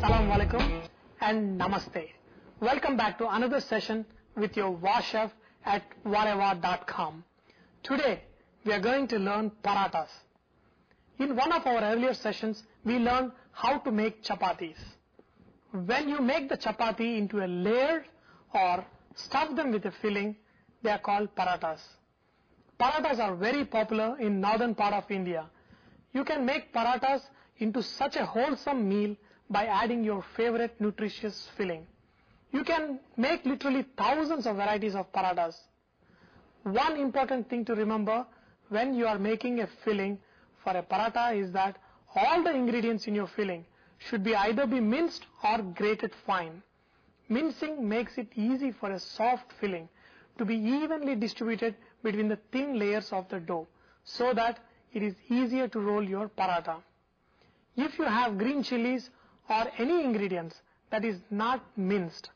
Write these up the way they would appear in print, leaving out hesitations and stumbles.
Assalamu alaikum and namaste. Welcome back to another session with your Wa Chef at whatever.com. Today we are going to learn parathas. In one of our earlier sessions we learned how to make chapatis. When you make the chapati into a layer or stuff them with a filling, they are called parathas. Parathas are very popular in northern part of India. You can make parathas into such a wholesome meal by adding your favorite nutritious filling. You can make literally thousands of varieties of parathas. One important thing to remember when you are making a filling for a paratha is that all the ingredients in your filling should be either be minced or grated fine. Mincing makes it easy for a soft filling to be evenly distributed between the thin layers of the dough so that it is easier to roll your paratha. If you have green chilies or any ingredients that is not minced,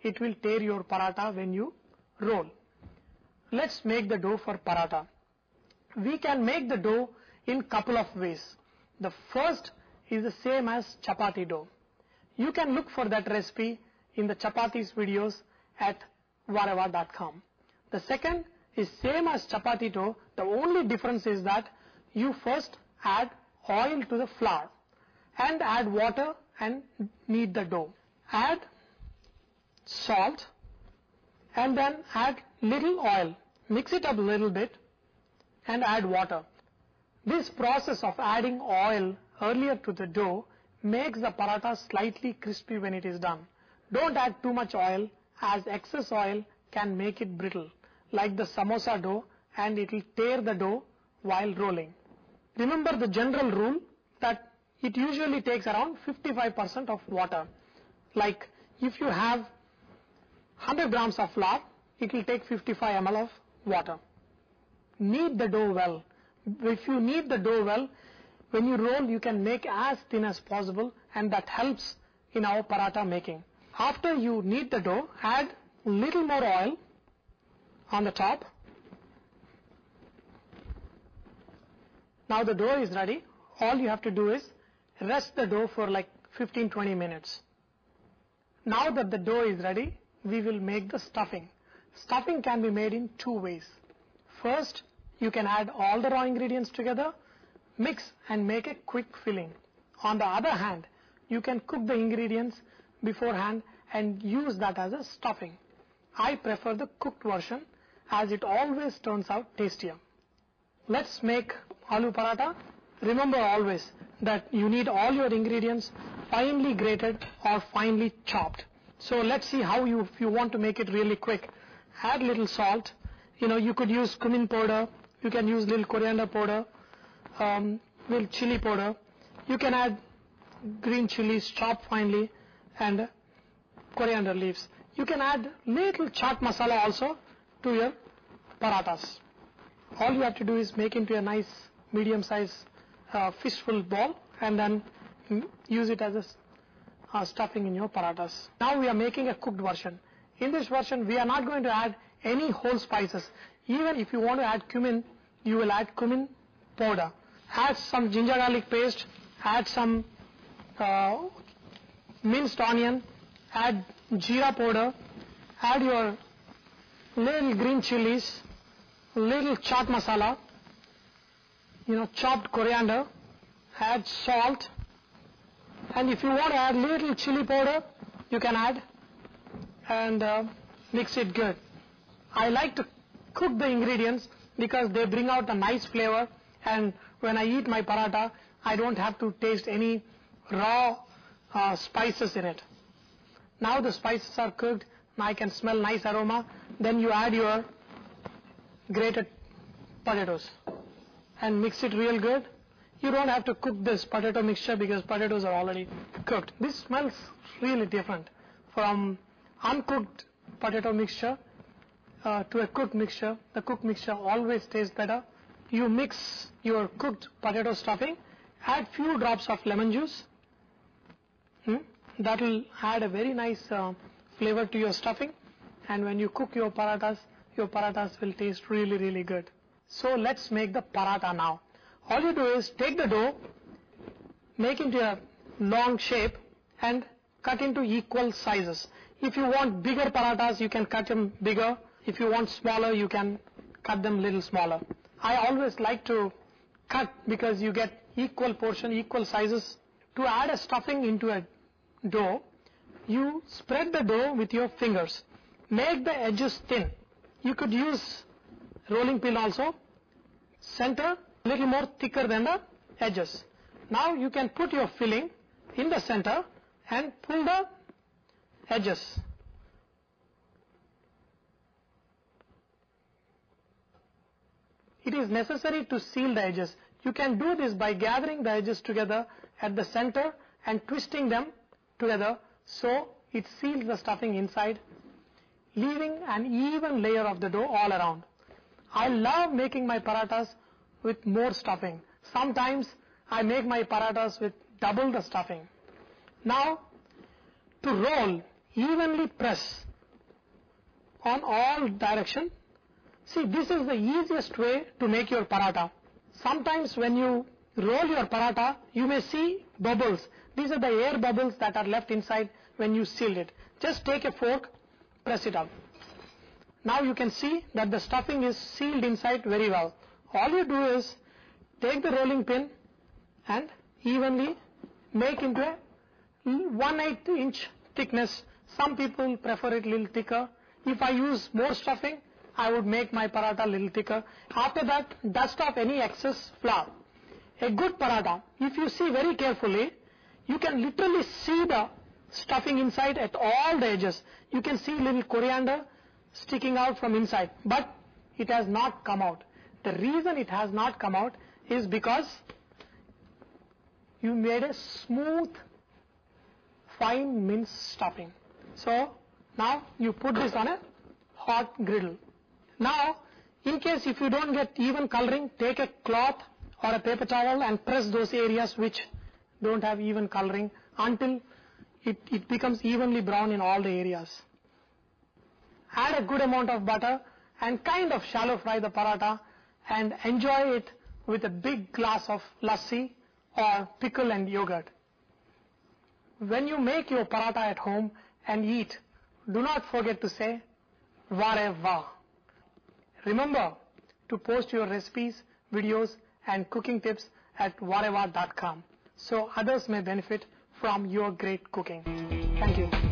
it will tear your paratha when you roll. Let's make the dough for paratha. We can make the dough in couple of ways. The first is the same as chapati dough. You can look for that recipe in the chapatis videos at whatever.com. The second is same as chapati dough. The only difference is that you first add oil to the flour and add water and knead the dough. Add salt and then add little oil. Mix it up a little bit and add water. This process of adding oil earlier to the dough makes the paratha slightly crispy when it is done. Don't add too much oil, as excess oil can make it brittle like the samosa dough, and it will tear the dough while rolling. Remember the general rule that it usually takes around 55% of water. Like if you have 100 grams of flour, it will take 55 ml of water. Knead the dough well. If you knead the dough well, when you roll you can make as thin as possible, and that helps in our paratha making. After you knead the dough, add little more oil on the top. Now the dough is ready. All you have to do is rest the dough for like 15-20 minutes. Now that the dough is ready, we will make the stuffing. Stuffing can be made in two ways. First, you can add all the raw ingredients together, mix and make a quick filling. On the other hand, you can cook the ingredients beforehand and use that as a stuffing. I prefer the cooked version as it always turns out tastier. Let's make aloo paratha. Remember always that you need all your ingredients finely grated or finely chopped. So let's see how if you want to make it really quick. Add little salt. You could use cumin powder. You can use little coriander powder, little chili powder. You can add green chilies chopped finely and coriander leaves. You can add little chaat masala also to your parathas. All you have to do is make into a nice medium size fistful ball and then use it as a stuffing in your parathas. Now we are making a cooked version. In this version we are not going to add any whole spices. Even if you want to add cumin, you will add cumin powder. Add some ginger garlic paste, add some minced onion, add jeera powder, add your little green chilies, little chaat masala, chopped coriander, add salt, and if you want to add little chili powder, you can add, and mix it good. I like to cook the ingredients because they bring out a nice flavor, and when I eat my paratha, I don't have to taste any raw spices in it. Now the spices are cooked, now I can smell nice aroma. Then you add your grated potatoes and mix it real good. You don't have to cook this potato mixture because potatoes are already cooked. This smells really different from uncooked potato mixture to a cooked mixture. The cooked mixture always tastes better. You mix your cooked potato stuffing, add few drops of lemon juice. That will add a very nice flavor to your stuffing, and when you cook your parathas will taste really, really good. So let's make the paratha now. All you do is take the dough, make into a long shape and cut into equal sizes. If you want bigger parathas, you can cut them bigger. If you want smaller, you can cut them little smaller. I always like to cut because you get equal portion, equal sizes. To add a stuffing into a dough, you spread the dough with your fingers. Make the edges thin. You could use rolling pin also. Center a little more thicker than the edges. Now you can put your filling in the center and pull the edges. It is necessary to seal the edges. You can do this by gathering the edges together at the center and twisting them together so it seals the stuffing inside, leaving an even layer of the dough all around. I love making my parathas with more stuffing. Sometimes I make my parathas with double the stuffing. Now, to roll, evenly press on all direction. See, this is the easiest way to make your paratha. Sometimes when you roll your paratha, you may see bubbles. These are the air bubbles that are left inside when you sealed it. Just take a fork, press it up. Now you can see that the stuffing is sealed inside very well. All you do is take the rolling pin and evenly make into a 1/8 inch thickness. Some people prefer it a little thicker. If I use more stuffing, I would make my paratha a little thicker. After that, dust off any excess flour. A good paratha, if you see very carefully, you can literally see the stuffing inside at all the edges. You can see little coriander sticking out from inside, but it has not come out. The reason it has not come out is because you made a smooth, fine minced stuffing. So now you put this on a hot griddle. Now, in case if you don't get even coloring, take a cloth or a paper towel and press those areas which don't have even coloring until it becomes evenly brown in all the areas. Add a good amount of butter and kind of shallow fry the paratha and enjoy it with a big glass of lassi or pickle and yogurt. When you make your paratha at home and eat, do not forget to say, Vare Vah. Remember to post your recipes, videos and cooking tips at vareva.com so others may benefit from your great cooking. Thank you.